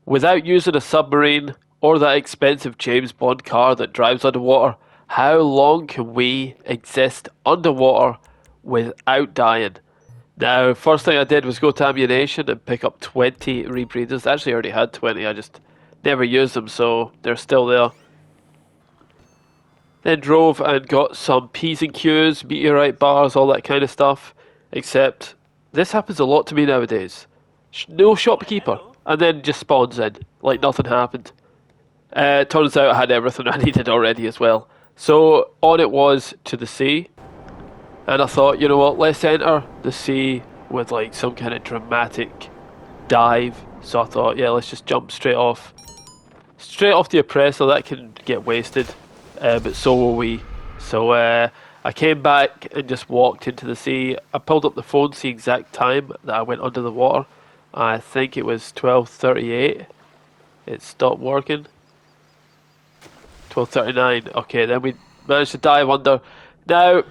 Without using a submarine or that expensive James Bond car that drives underwater, how long can we exist underwater without dying? Now, first thing I did was go to ammunition and pick up 20 rebreathers. I actually already had 20, I just never used them, so they're still there. Then drove and got some P's and Q's, meteorite bars, all that kind of stuff. Except, this happens a lot to me nowadays. No shopkeeper, and then just spawns in, like nothing happened. Turns out I had everything I needed already as well. So, on it was to the sea. And I thought, you know what, let's enter the sea with like some kind of dramatic dive. So I thought, yeah, let's just jump straight off. Straight off the oppressor, that can get wasted. But so will we. So I came back and just walked into the sea. I pulled up the phone to see the exact time that I went under the water. I think it was 12:38. It stopped working. 12:39. Okay, then we managed to dive under. Now,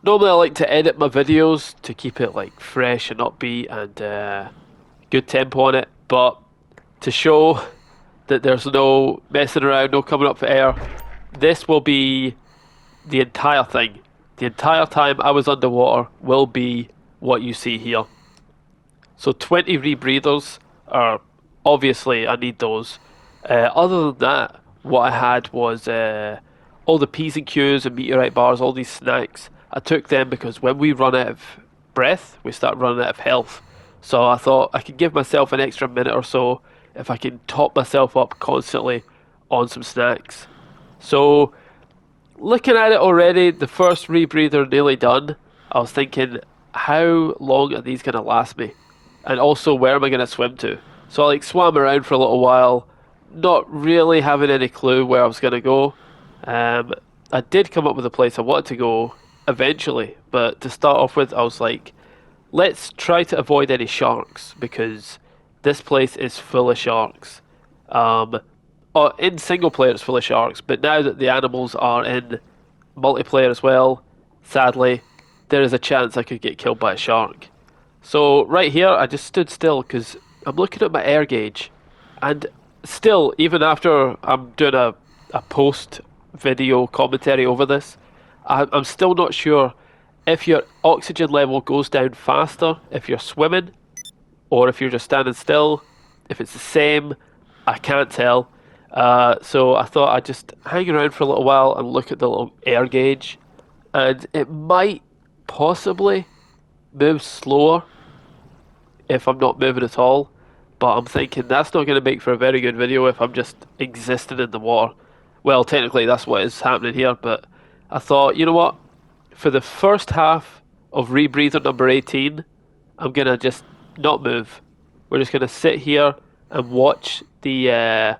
normally I like to edit my videos to keep it like fresh and upbeat and good tempo on it, but to show that there's no messing around, no coming up for air, this will be the entire thing. The entire time I was underwater will be what you see here. So 20 rebreathers are obviously, I need those. Other than that, what I had was all the P's and Q's and meteorite bars, all these snacks. I took them because when we run out of breath, we start running out of health. So I thought I could give myself an extra minute or so if I can top myself up constantly on some snacks. So looking at it already, the first rebreather nearly done. I was thinking, how long are these going to last me? And also, where am I going to swim to? So I like swam around for a little while, not really having any clue where I was going to go. I did come up with a place I wanted to go eventually, but to start off with, I was like, let's try to avoid any sharks because this place is full of sharks. In single player it's full of sharks, but now that the animals are in multiplayer as well, sadly, there is a chance I could get killed by a shark. So right here, I just stood still because I'm looking at my air gauge, and still, even after I'm doing a post video commentary over this, I'm still not sure if your oxygen level goes down faster if you're swimming or if you're just standing still. If it's the same, I can't tell. So I thought I'd just hang around for a little while and look at the little air gauge, and it might possibly move slower if I'm not moving at all, but I'm thinking that's not going to make for a very good video if I'm just existing in the water. Well, technically that's what is happening here, but I thought, you know what, for the first half of rebreather number 18, I'm going to just not move. We're just going to sit here and watch the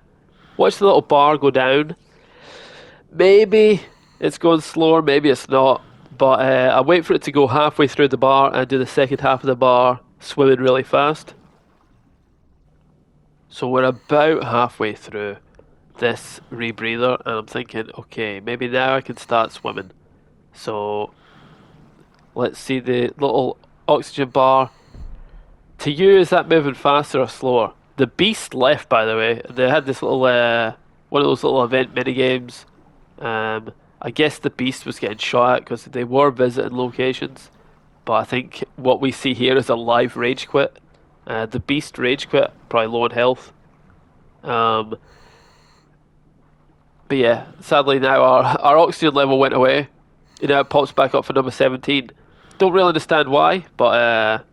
little bar go down. Maybe it's going slower, maybe it's not, but I wait for it to go halfway through the bar and do the second half of the bar swimming really fast. So we're about halfway through this rebreather, and I'm thinking, okay, maybe now I can start swimming. So let's see the little oxygen bar. To you, is that moving faster or slower? The Beast left, by the way. They had this little one of those little event mini games. I guess the Beast was getting shot at because they were visiting locations, but I think what we see here is a live rage quit. The Beast rage quit, probably low on health. But yeah, sadly now our oxygen level went away. You know, it pops back up for number 17. Don't really understand why, but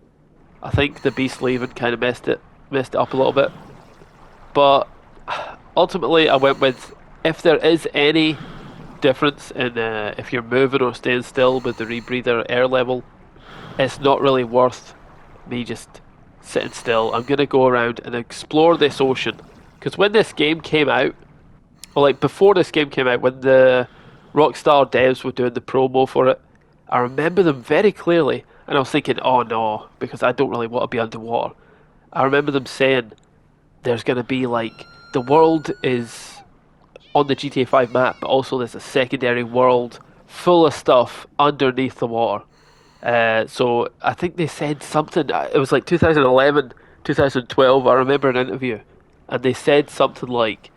I think the Beast leaving kind of messed it up a little bit. But ultimately I went with, if there is any difference in if you're moving or staying still with the rebreather air level, it's not really worth me just sitting still. I'm going to go around and explore this ocean, because when this game came out, or like before this game came out, when the Rockstar devs were doing the promo for it, I remember them very clearly, and I was thinking, oh no, because I don't really want to be underwater. I remember them saying there's going to be like, the world is on the GTA 5 map, but also there's a secondary world full of stuff underneath the water. So I think they said something, it was like 2011, 2012, I remember an interview, and they said something like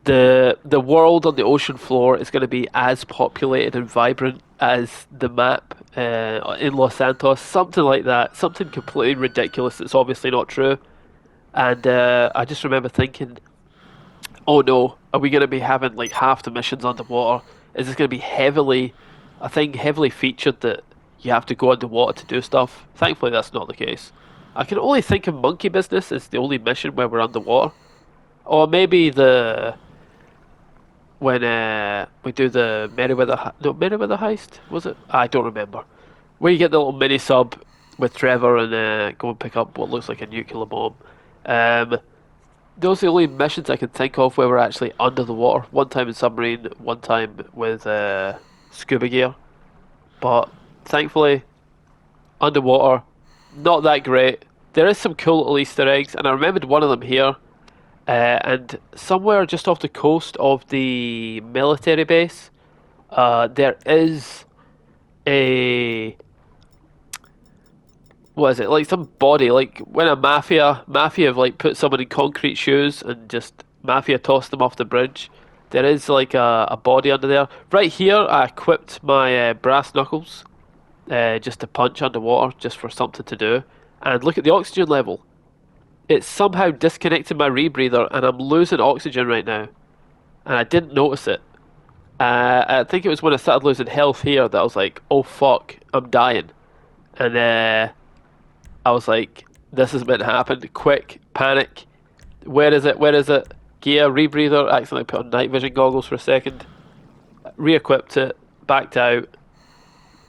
the world on the ocean floor is going to be as populated and vibrant as the map in Los Santos, something like that, something completely ridiculous that's obviously not true. And I just remember thinking, oh no, are we going to be having like half the missions underwater? Is this going to be heavily, I think, heavily featured that you have to go underwater to do stuff? Thankfully, that's not the case. I can only think of Monkey Business as the only mission where we're underwater. Or maybe the when we do the Meriwether heist, was it? I don't remember. Where you get the little mini sub with Trevor and go and pick up what looks like a nuclear bomb. Um, those are the only missions I can think of where we're actually under the water. One time in Submarine, one time with scuba gear. But thankfully, underwater, not that great. There is some cool little Easter eggs, and I remembered one of them here. And somewhere just off the coast of the military base, there is a what is it, like some body, like when a mafia have like put someone in concrete shoes and just mafia tossed them off the bridge. There is like a body under there. Right here, I equipped my brass knuckles just to punch underwater, just for something to do. And look at the oxygen level. It's somehow disconnected my rebreather, and I'm losing oxygen right now. And I didn't notice it. I think it was when I started losing health here that I was like, oh fuck, I'm dying. And I was like, this is meant to happen. Quick, panic. Where is it? Where is it? Gear, rebreather. Accidentally put on night vision goggles for a second. Re-equipped it, backed out,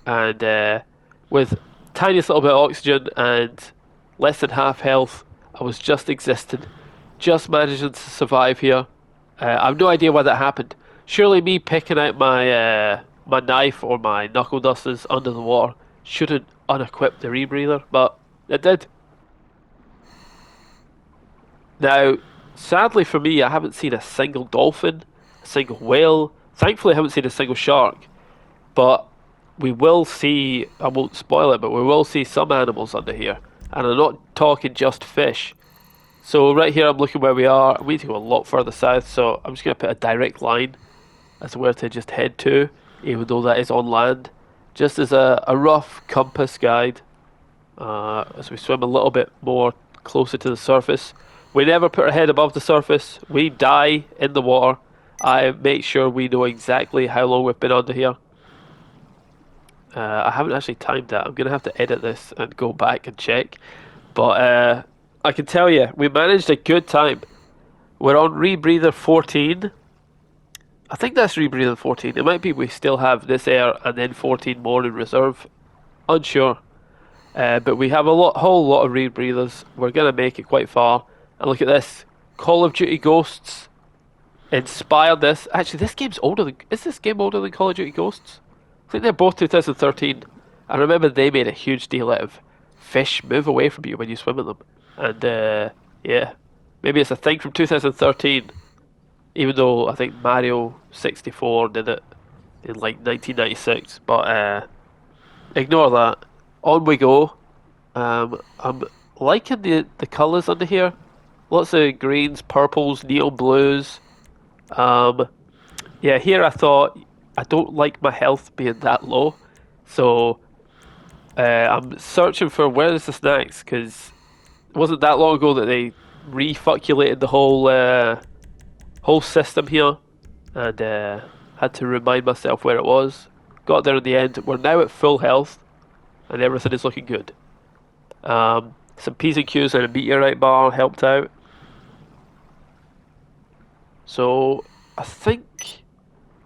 and with tiniest little bit of oxygen and less than half health, I was just existing, just managing to survive here. I have no idea why that happened. Surely me picking out my my knife or my knuckle dusters under the water shouldn't unequip the rebreather, but it did. Now, sadly for me, I haven't seen a single dolphin, a single whale. Thankfully, I haven't seen a single shark. But we will see, I won't spoil it, but we will see some animals under here. And I'm not talking just fish. So right here, I'm looking where we are. We need to go a lot further south, so I'm just going to put a direct line as to where to just head to, even though that is on land. Just as a rough compass guide, as we swim a little bit more closer to the surface. We never put our head above the surface. We die in the water. I make sure we know exactly how long we've been under here. I haven't actually timed that. I'm going to have to edit this and go back and check. But I can tell you, we managed a good time. We're on rebreather 14. I think that's rebreather 14. It might be we still have this air and then 14 more in reserve. Unsure. But we have a whole lot of rebreathers. We're going to make it quite far. And look at this. Call of Duty Ghosts inspired this. Actually, this game's older than... Is this game older than Call of Duty Ghosts? I think they're both 2013. I remember they made a huge deal out of fish move away from you when you swim in them. And, yeah. Maybe it's a thing from 2013. Even though I think Mario 64 did it in like 1996. But, ignore that. On we go. I'm liking the colours under here. Lots of greens, purples, neon blues. Yeah, here I thought I don't like my health being that low, so I'm searching for where is the snacks, because it wasn't that long ago that they refuculated the whole system here, and had to remind myself where it was. Got there in the end. We're now at full health, and everything is looking good. Some P's and Q's and a meteorite bar helped out. So I think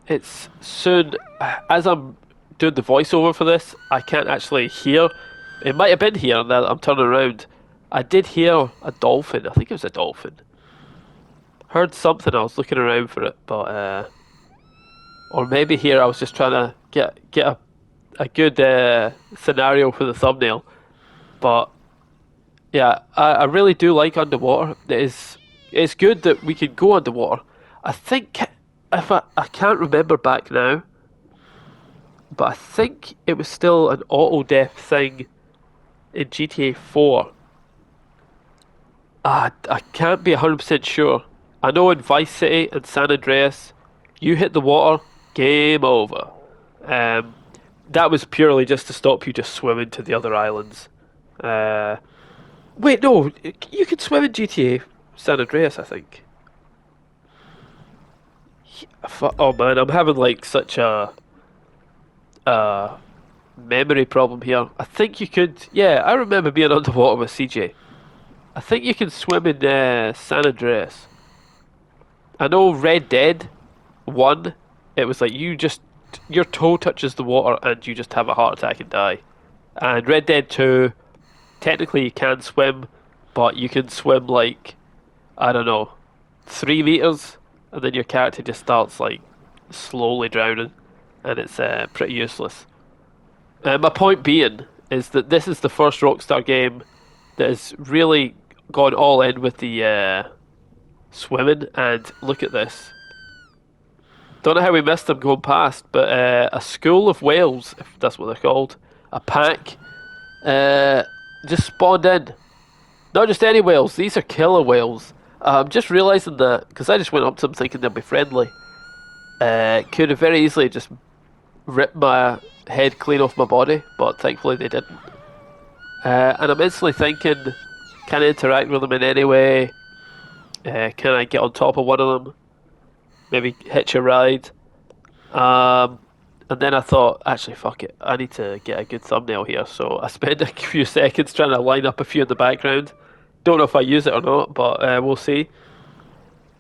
it's soon. As I'm doing the voiceover for this, I can't actually hear. It might have been here now that I'm turning around. I did hear a dolphin. I think it was a dolphin. Heard something. I was looking around for it, but or maybe here I was just trying to get a good scenario for the thumbnail. But yeah, I really do like underwater. It's good that we can go underwater. I think if I can't remember back now, but I think it was still an auto death thing in GTA 4. I can't be 100% sure. I know in Vice City and San Andreas, you hit the water, game over. Um, that was purely just to stop you just swimming to the other islands. Uh, Wait, no, you can swim in GTA San Andreas, I think. Oh man, I'm having like such a memory problem here. I think you could. Yeah, I remember being underwater with CJ. I think you can swim in San Andreas. I know Red Dead 1, it was like your toe touches the water and you just have a heart attack and die. And Red Dead 2, technically you can swim, but you can swim like, I don't know, 3 meters, and then your character just starts like slowly drowning, and it's pretty useless. My point being is that this is the first Rockstar game that has really gone all in with the swimming, and look at this. Don't know how we missed them going past, but a school of whales, if that's what they're called, a pack, just spawned in. Not just any whales, these are killer whales. I'm just realising that, because I just went up to them thinking they'd be friendly. Could have very easily just ripped my head clean off my body, but thankfully they didn't. And I'm instantly thinking, can I interact with them in any way? Can I get on top of one of them? Maybe hitch a ride? And then I thought, actually, fuck it. I need to get a good thumbnail here. So I spent a few seconds trying to line up a few in the background. Don't know if I use it or not, but we'll see.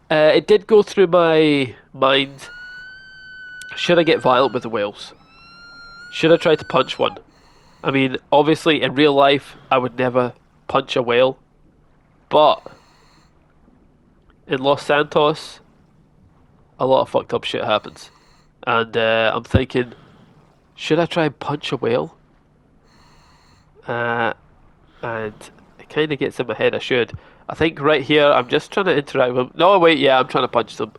It did go through my mind. Should I get violent with the whales? Should I try to punch one? I mean, obviously, in real life, I would never punch a whale. But in Los Santos, a lot of fucked up shit happens. And I'm thinking, should I try and punch a whale? And it kind of gets in my head I should. I think right here, I'm just trying to interact with them. No, wait, yeah, I'm trying to punch them.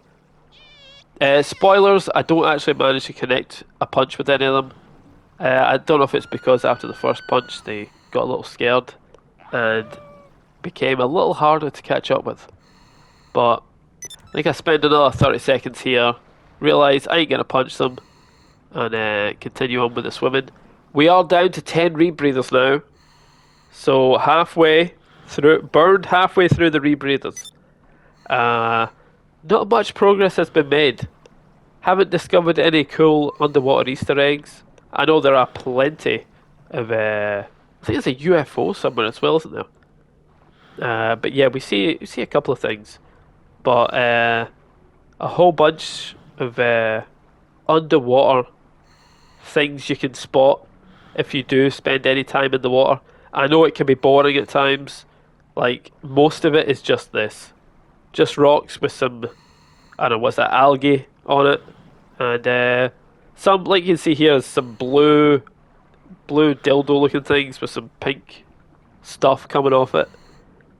Spoilers, I don't actually manage to connect a punch with any of them. I don't know if it's because after the first punch they got a little scared and became a little harder to catch up with. But I think I spend another 30 seconds here, realise I ain't gonna punch them, and continue on with the swimming. We are down to 10 rebreathers now, so burned halfway through the rebreathers. Not much progress has been made. Haven't discovered any cool underwater Easter eggs. I know there are plenty of. I think there's a UFO somewhere as well, isn't there? But yeah, we see a couple of things, but a whole bunch of underwater things you can spot if you do spend any time in the water. I know it can be boring at times. Like most of it is just this, just rocks with some, I don't know, what's that, algae on it, and some, like you can see here, is some blue dildo looking things with some pink stuff coming off it.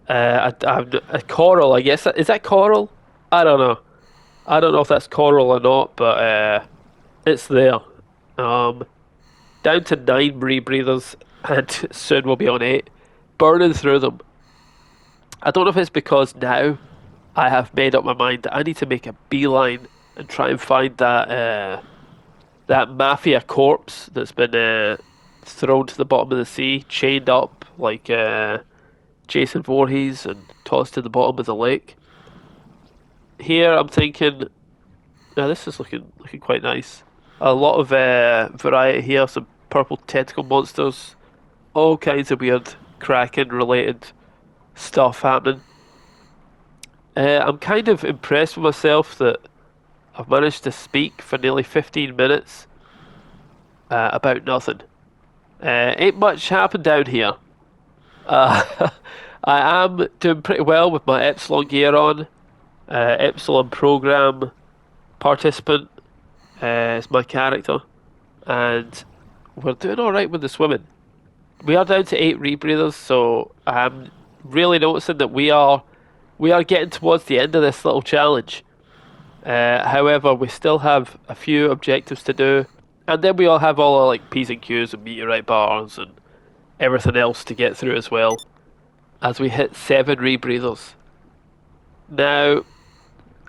A coral, I guess. Is that coral? I don't know. I don't know if that's coral or not, but it's there. Down to 9 rebreathers, and soon we'll be on 8. Burning through them. I don't know if it's because now I have made up my mind that I need to make a beeline and try and find that mafia corpse that's been thrown to the bottom of the sea, chained up like Jason Voorhees, and tossed to the bottom of the lake. Here I'm thinking, now this is looking quite nice. A lot of variety here, some purple tentacle monsters, all kinds of weird Kraken related stuff happening. I'm kind of impressed with myself that I've managed to speak for nearly 15 minutes about nothing. Ain't much happened down here. I am doing pretty well with my Epsilon gear on. Epsilon program participant is my character, and we're doing alright with the swimming. We are down to 8 rebreathers, so I'm really noticing that we are getting towards the end of this little challenge. However, we still have a few objectives to do, and then we all have all our like P's and Q's and meteorite bars and everything else to get through as well. as we hit 7 rebreathers. Now,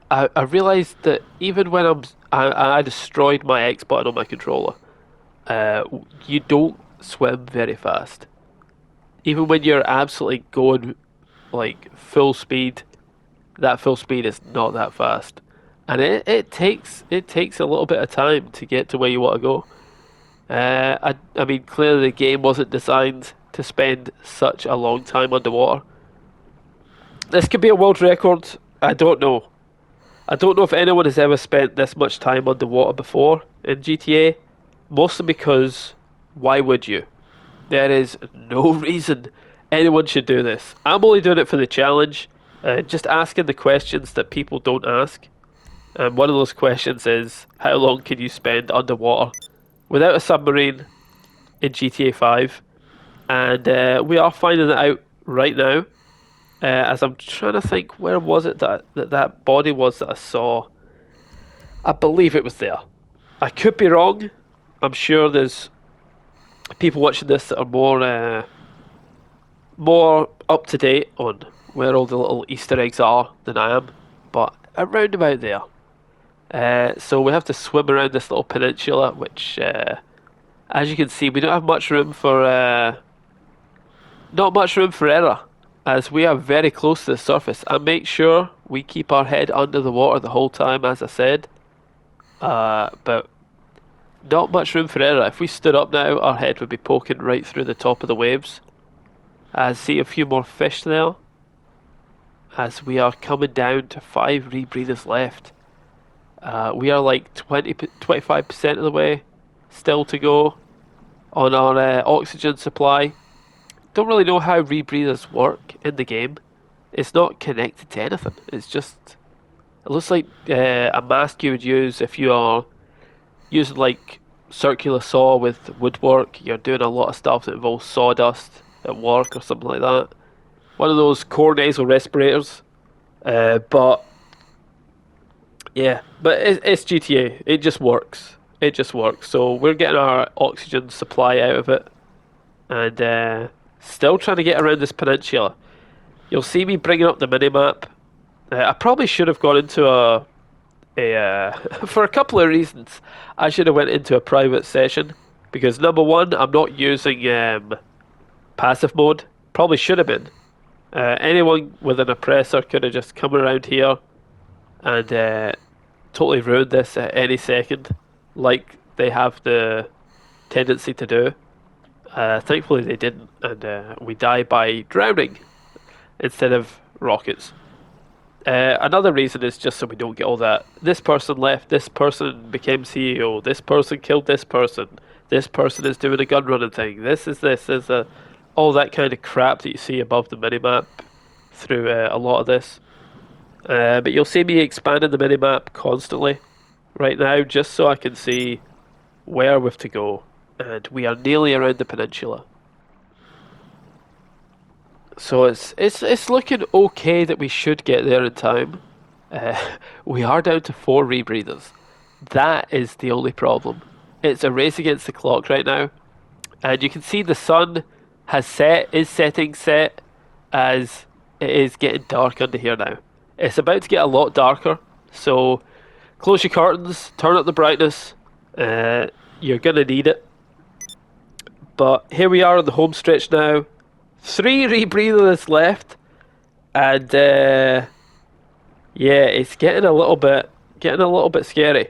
I realised that even when I destroyed my X button on my controller, uh, you don't swim very fast. Even when you're absolutely going like full speed, that full speed is not that fast, and it takes a little bit of time to get to where you want to go. I mean, clearly the game wasn't designed to spend such a long time underwater. This could be a world record. I don't know. I don't know if anyone has ever spent this much time underwater before in GTA. Mostly because why would you? There is no reason anyone should do this. I'm only doing it for the challenge, just asking the questions that people don't ask. And one of those questions is, how long can you spend underwater without a submarine in GTA 5? And we are finding it out right now. As I'm trying to think, where was it that body was that I saw? I believe it was there. I could be wrong. I'm sure there's people watching this that are more up to date on where all the little Easter eggs are than I am, but around about there. So we have to swim around this little peninsula, which, as you can see, we don't have much room for, not much room for error, as we are very close to the surface. And make sure we keep our head under the water the whole time, as I said. But not much room for error. If we stood up now, our head would be poking right through the top of the waves. I see a few more fish there, as we are coming down to 5 rebreathers left. We are like 25% of the way still to go on our oxygen supply. Don't really know how rebreathers work in the game. It's not connected to anything. It's just, it looks like a mask you would use if you are using like circular saw with woodwork. You're doing a lot of stuff that involves sawdust at work or something like that. One of those core nasal respirators. But yeah, but it's GTA. It just works. It just works. So we're getting our oxygen supply out of it, and still trying to get around this peninsula. You'll see me bringing up the minimap. I probably should have gone into a for a couple of reasons. I should have went into a private session because number one, I'm not using passive mode. Probably should have been. Anyone with an oppressor could have just come around here and totally ruined this at any second, like they have the tendency to do. Thankfully they didn't, and we die by drowning instead of rockets. Another reason is just so we don't get all that. This person left, this person became CEO, this person killed this person is doing a gun running thing, this is all that kind of crap that you see above the minimap through a lot of this. But you'll see me expanding the minimap constantly right now, just so I can see where we have to go. And we are nearly around the peninsula. So it's looking okay that we should get there in time. We are down to 4 rebreathers. That is the only problem. It's a race against the clock right now. And you can see the sun is setting as it is getting dark under here now. It's about to get a lot darker, so close your curtains, turn up the brightness. You're gonna need it. But here we are on the home stretch now. 3 rebreathers left, and yeah, it's getting a little bit scary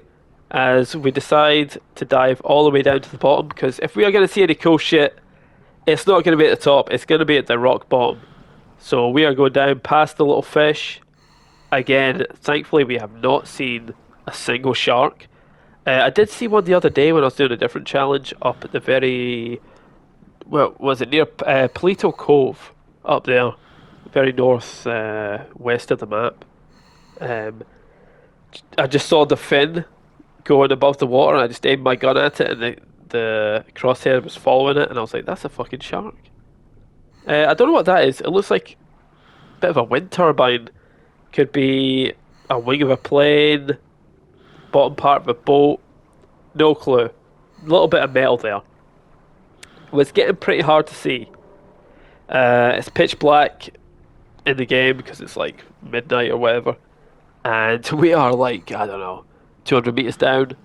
as we decide to dive all the way down to the bottom. Because if we are going to see any cool shit, it's not going to be at the top. It's going to be at the rock bottom. So we are going down past the little fish. Again, thankfully we have not seen a single shark. I did see one the other day when I was doing a different challenge up at the very, well, was it near Palito Cove up there, very north west of the map. I just saw the fin going above the water, and I just aimed my gun at it, and the crosshair was following it, and I was like, that's a fucking shark. I don't know what that is. It looks like a bit of a wind turbine. Could be a wing of a plane, bottom part of a boat. No clue. A little bit of metal there. It was getting pretty hard to see. It's pitch black in the game because it's like midnight or whatever, and we are like, I don't know, 200 meters down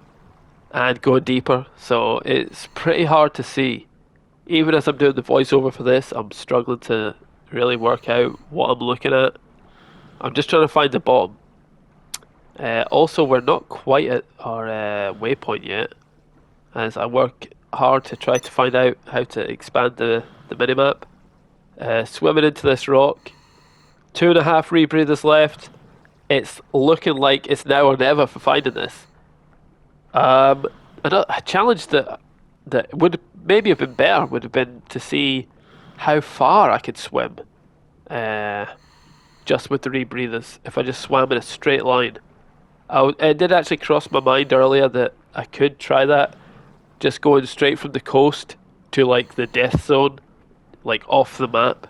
and going deeper, so it's pretty hard to see. Even as I'm doing the voiceover for this, I'm struggling to really work out what I'm looking at. I'm just trying to find the bottom. Also, we're not quite at our waypoint yet, as I work hard to try to find out how to expand the minimap. Swimming into this rock. 2.5 rebreathers left. It's looking like it's now or never for finding this. A challenge that would maybe have been better would have been to see how far I could swim. Just with the rebreathers. If I just swam in a straight line. It did actually cross my mind earlier that I could try that. Just going straight from the coast to like the death zone, like off the map.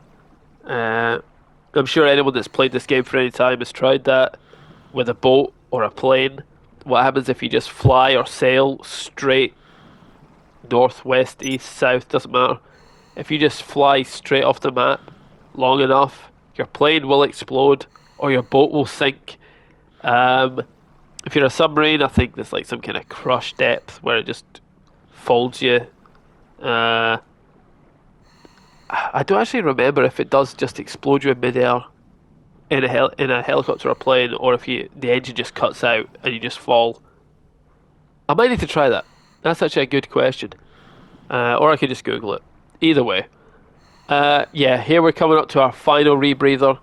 I'm sure anyone that's played this game for any time has tried that with a boat or a plane. What happens if you just fly or sail straight north, west, east, south, doesn't matter. If you just fly straight off the map long enough, your plane will explode or your boat will sink. If you're a submarine, I think there's like some kind of crush depth where it just folds you. I don't actually remember if it does just explode you in midair in a helicopter or plane, or if the engine just cuts out and you just fall. I might need to try that. That's actually a good question. Or I could just Google it. Either way. Yeah, here we're coming up to our final rebreather.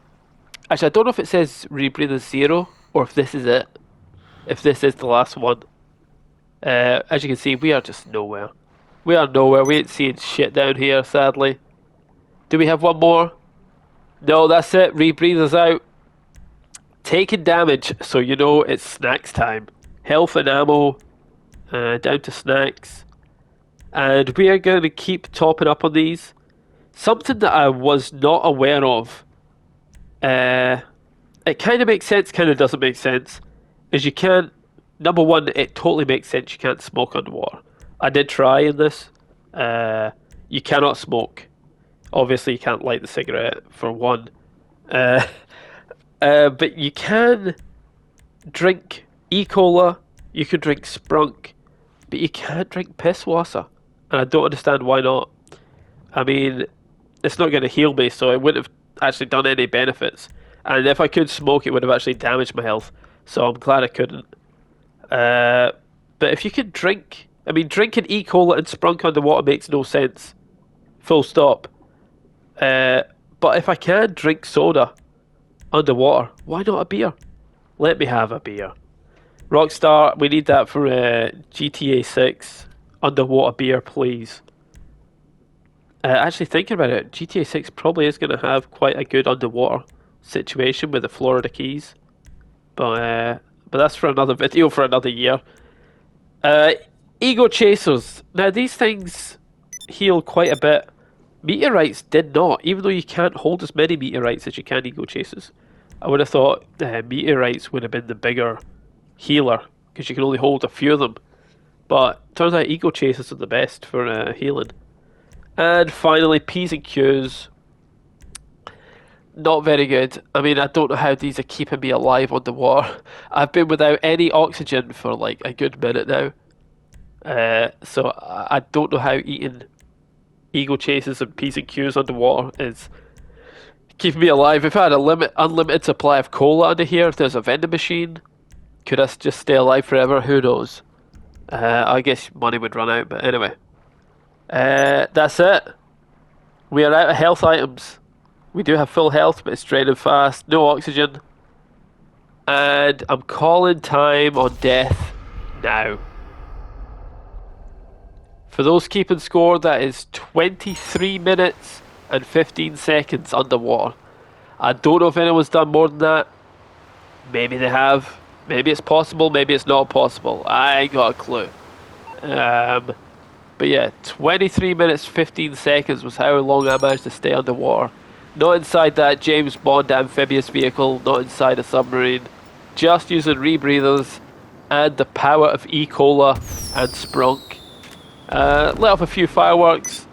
Actually, I don't know if it says rebreather 0 or if this is it. If this is the last one. As you can see, we are just nowhere. We are nowhere. We ain't seeing shit down here, sadly. Do we have one more? No, that's it. Rebreathers out. Taking damage, so you know it's snacks time. Health and ammo. Down to snacks. And we are going to keep topping up on these. Something that I was not aware of. It kind of makes sense, kind of doesn't make sense. Is you can't... Number one, it totally makes sense you can't smoke underwater. I did try in this. You cannot smoke. Obviously, you can't light the cigarette, for one. But you can drink E-Cola, you can drink Sprunk, but you can't drink piss water. And I don't understand why not. I mean, it's not going to heal me, so it wouldn't have actually done any benefits. And if I could smoke, it would have actually damaged my health. So I'm glad I couldn't. But if you could drink... I mean, drinking E-Cola and Sprunk underwater makes no sense. Full stop. But if I can drink soda underwater, why not a beer? Let me have a beer. Rockstar, we need that for GTA 6. Underwater beer, please. Actually, thinking about it, GTA 6 probably is going to have quite a good underwater situation with the Florida Keys. But that's for another video for another year. Ego Chasers. Now, these things heal quite a bit. Meteorites did not, even though you can't hold as many meteorites as you can Ego Chasers. I would have thought meteorites would have been the bigger healer, because you can only hold a few of them. But turns out Ego Chasers are the best for healing. And finally, P's and Q's. Not very good. I mean, I don't know how these are keeping me alive underwater. I've been without any oxygen for like a good minute now. So I don't know how eating Ego Chasers and P's and Q's underwater is keeping me alive. If I had a unlimited supply of cola under here, if there's a vending machine, could I just stay alive forever? Who knows? I guess money would run out, but anyway. That's it. We are out of health items. We do have full health, but it's draining fast. No oxygen. And I'm calling time on death now. For those keeping score, that is 23 minutes and 15 seconds underwater. I don't know if anyone's done more than that. Maybe they have. Maybe it's possible, maybe it's not possible. I ain't got a clue. But yeah, 23 minutes 15 seconds was how long I managed to stay underwater. Not inside that James Bond amphibious vehicle, not inside a submarine. Just using rebreathers and the power of E-Cola and Sprunk. Let off a few fireworks,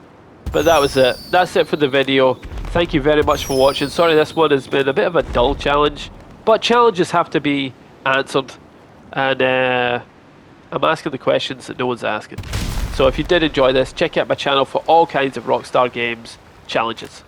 but that was it. That's it for the video. thank you very much for watching. Sorry this one has been a bit of a dull challenge, but challenges have to be answered, and I'm asking the questions that no one's asking. So if you did enjoy this, check out my channel for all kinds of Rockstar Games challenges.